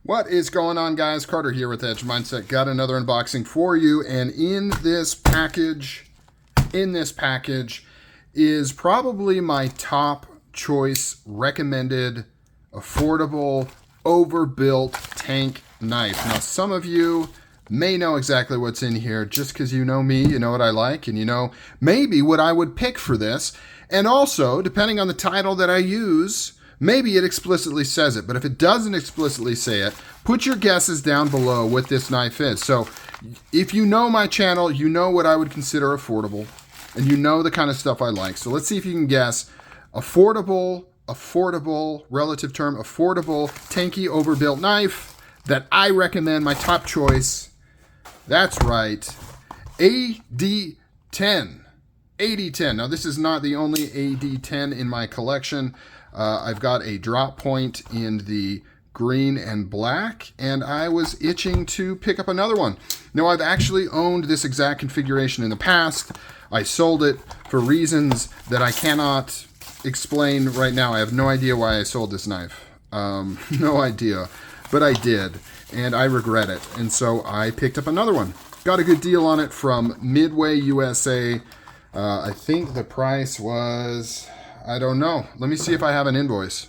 What is going on, guys? Carter here with Edge Mindset. Got another unboxing for you, and in this package is probably my top choice recommended affordable overbuilt tank knife. Now, some of you may know exactly what's in here just because you know me, you know what I like, and you know maybe what I would pick for this. And also, depending on the title that I use, maybe it explicitly says it, but if it doesn't explicitly say it, put your guesses down below what this knife is. So if you know my channel, you know what I would consider affordable, and you know the kind of stuff I like. So let's see if you can guess affordable, relative term, affordable, tanky, overbuilt knife that I recommend, my top choice. That's right, AD10. AD10. Now, this is not the only AD10 in my collection. I've got a drop point in the green and black, and I was itching to pick up another one. Now, I've actually owned this exact configuration in the past. I sold it for reasons that I cannot explain right now. I have no idea why I sold this knife. No idea, but I did, and I regret it. And so I picked up another one. Got a good deal on it from Midway USA. I think the price was, I don't know. Let me see if I have an invoice.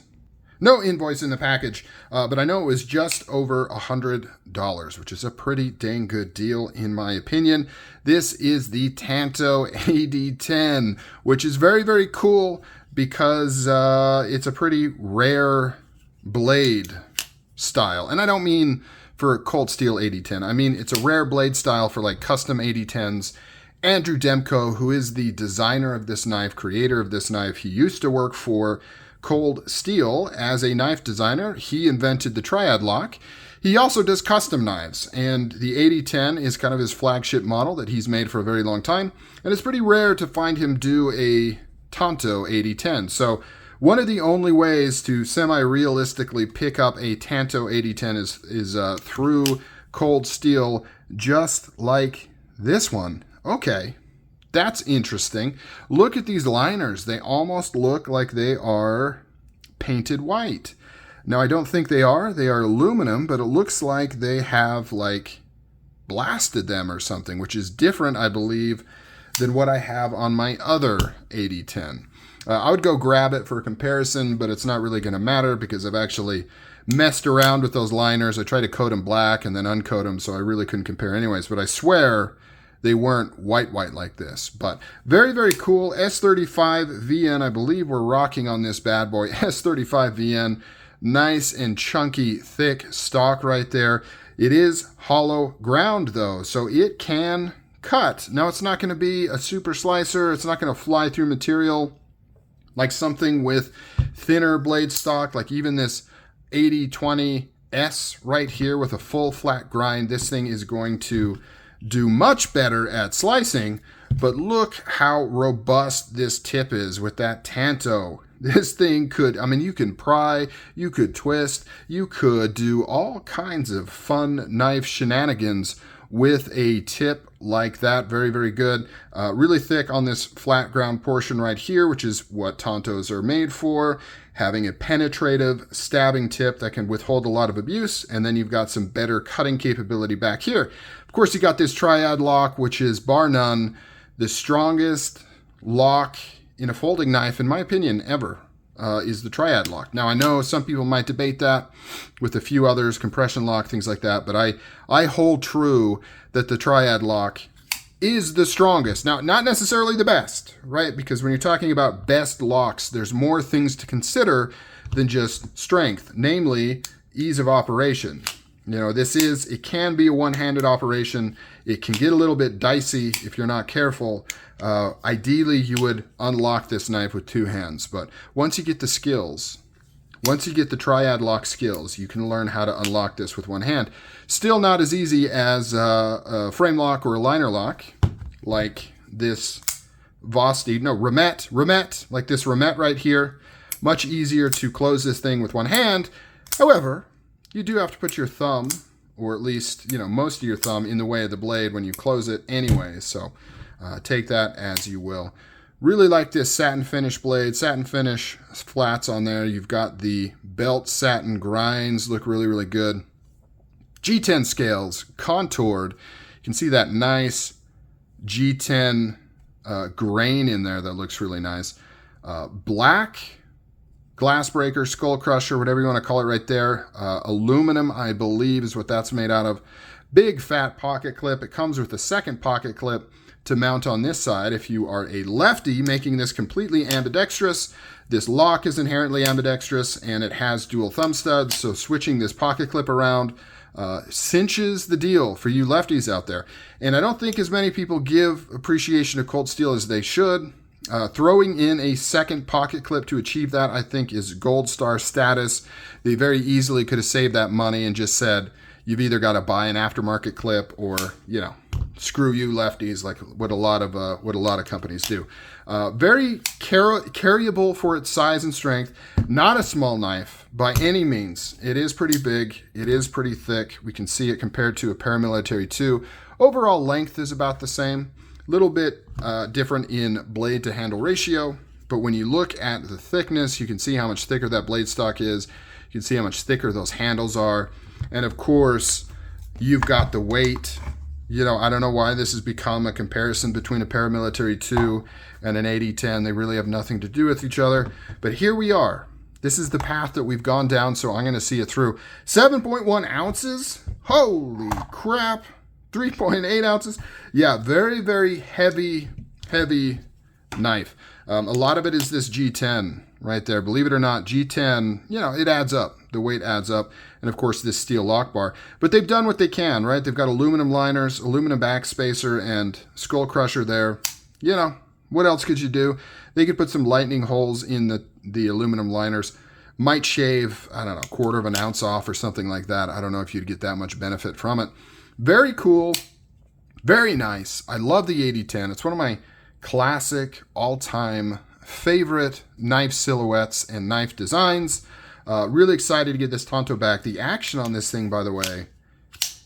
No invoice in the package, but I know it was just over $100, which is a pretty dang good deal in my opinion. This is the Tanto AD10, which is very, very cool because it's a pretty rare blade style. And I don't mean for Cold Steel AD10. I mean, it's a rare blade style for like custom AD10s. Andrew Demko, who is the designer of this knife, creator of this knife, he used to work for Cold Steel as a knife designer. He invented the Triad lock. He also does custom knives, and the AD10 is kind of his flagship model that he's made for a very long time, and it's pretty rare to find him do a Tanto AD10. So one of the only ways to semi-realistically pick up a Tanto AD10 is through Cold Steel, just like this one. Okay, that's interesting. Look at these liners. They almost look like they are painted white. Now, I don't think they are. They are aluminum, but it looks like they have like blasted them or something, which is different, I believe, than what I have on my other AD10. I would go grab it for comparison, but it's not really going to matter because I've actually messed around with those liners. I tried to coat them black and then uncoat them, so I really couldn't compare anyways. But I swear they weren't white like this. But very, very cool. S35 VN, I believe we're rocking on this bad boy. S35 VN, nice and chunky, thick stock right there. It is hollow ground though, so it can cut. Now, it's not going to be a super slicer. It's not going to fly through material like something with thinner blade stock, like even this 8020S right here with a full flat grind. This thing is going to do much better at slicing, but look how robust this tip is with that Tanto. This thing could, I mean, you can pry, you could twist, you could do all kinds of fun knife shenanigans with a tip like that. Very, very good. Really thick on this flat ground portion right here, which is what Tantos are made for. Having a penetrative stabbing tip that can withhold a lot of abuse, and then you've got some better cutting capability back here. Of course, you got this Triad lock, which is bar none the strongest lock in a folding knife, in my opinion, ever, is the Triad lock. Now, I know some people might debate that with a few others, compression lock, things like that, but I hold true that the Triad lock is the strongest. Now, not necessarily the best, right? Because when you're talking about best locks, there's more things to consider than just strength, namely ease of operation. You know, it can be a one-handed operation. It can get a little bit dicey if you're not careful. Ideally, you would unlock this knife with two hands, but once you get the skills, once you get the Triad lock skills, you can learn how to unlock this with one hand. Still not as easy as a frame lock or a liner lock, like this Vosteed, no, Remet, like this Remet right here. Much easier to close this thing with one hand. However, you do have to put your thumb, or at least, you know, most of your thumb in the way of the blade when you close it anyway. So take that as you will. Really like this satin finish blade, satin finish flats on there. You've got the belt satin grinds, look really, really good. G10 scales, contoured. You can see that nice G10 grain in there that looks really nice. Black glass breaker, skull crusher, whatever you want to call it right there. Aluminum, I believe, is what that's made out of. Big fat pocket clip. It comes with a second pocket clip to mount on this side if you are a lefty, making this completely ambidextrous. This lock is inherently ambidextrous, and it has dual thumb studs, so switching this pocket clip around cinches the deal for you lefties out there. And I don't think as many people give appreciation to Cold Steel as they should. Throwing in a second pocket clip to achieve that, I think, is gold star status. They very easily could have saved that money and just said, you've either got to buy an aftermarket clip or, screw you lefties, like what a lot of companies do. Very carryable for its size and strength. Not a small knife by any means. It is pretty big. It is pretty thick. We can see it compared to a Paramilitary 2. Overall length is about the same. Little bit different in blade to handle ratio, but when you look at the thickness, you can see how much thicker that blade stock is. You can see how much thicker those handles are. And of course, you've got the weight. I don't know why this has become a comparison between a Paramilitary 2 and an AD10. They really have nothing to do with each other. But here we are. This is the path that we've gone down, so I'm going to see it through. 7.1 ounces. Holy crap. 3.8 ounces. Yeah, very, very heavy knife. A lot of it is this G10 right there. Believe it or not, G10, it adds up. The weight adds up. And of course, this steel lock bar. But they've done what they can, right? They've got aluminum liners, aluminum back spacer, and skull crusher there. What else could you do? They could put some lightning holes in the aluminum liners. Might shave, I don't know, 1/4 of an ounce off or something like that. I don't know if you'd get that much benefit from it. Very cool. Very nice. I love the AD10. It's one of my classic, all-time favorite knife silhouettes and knife designs. Really excited to get this Tonto back. The action on this thing, by the way,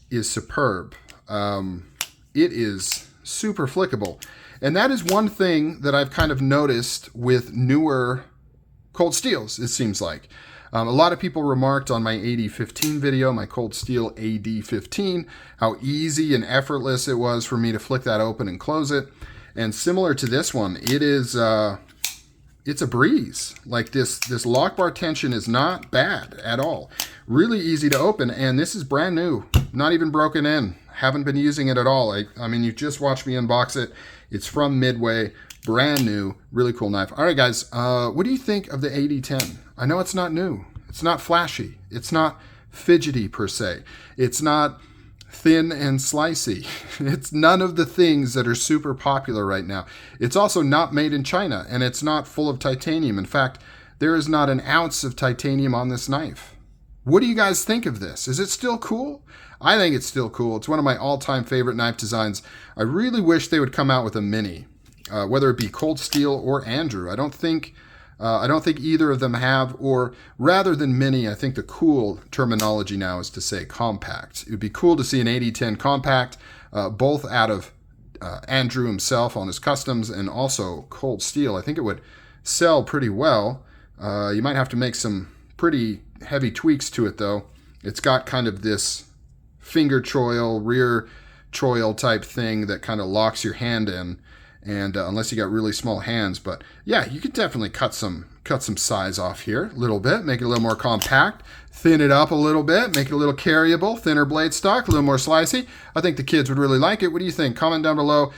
is superb. It is super flickable. And that is one thing that I've kind of noticed with newer Cold Steels, it seems like. A lot of people remarked on my AD15 video, my Cold Steel AD15, how easy and effortless it was for me to flick that open and close it. And similar to this one, it is it's a breeze. Like this lock bar tension is not bad at all. Really easy to open, and this is brand new, not even broken in. Haven't been using it at all. I mean, you just watched me unbox it. It's from Midway, brand new, really cool knife. All right, guys, what do you think of the AD10? I know it's not new. It's not flashy. It's not fidgety per se. It's not thin and slicey. It's none of the things that are super popular right now. It's also not made in China, and it's not full of titanium. In fact, there is not an ounce of titanium on this knife. What do you guys think of this? Is it still cool? I think it's still cool. It's one of my all-time favorite knife designs. I really wish they would come out with a mini, whether it be Cold Steel or Andrew. I don't think either of them have, or rather than mini, I think the cool terminology now is to say compact. It would be cool to see an AD10 compact, both out of Andrew himself on his customs and also Cold Steel. I think it would sell pretty well. You might have to make some pretty heavy tweaks to it though. It's got kind of this finger choil, rear choil type thing that kind of locks your hand in. And unless you got really small hands, but yeah, you could definitely cut some size off here a little bit, make it a little more compact, thin it up a little bit, make it a little carryable, thinner blade stock, a little more slicey. I think the kids would really like it. What do you think? Comment down below.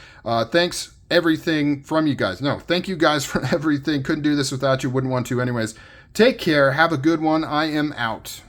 Thanks everything from you guys. No, thank you guys for everything. Couldn't do this without you. Wouldn't want to anyways. Take care. Have a good one. I am out.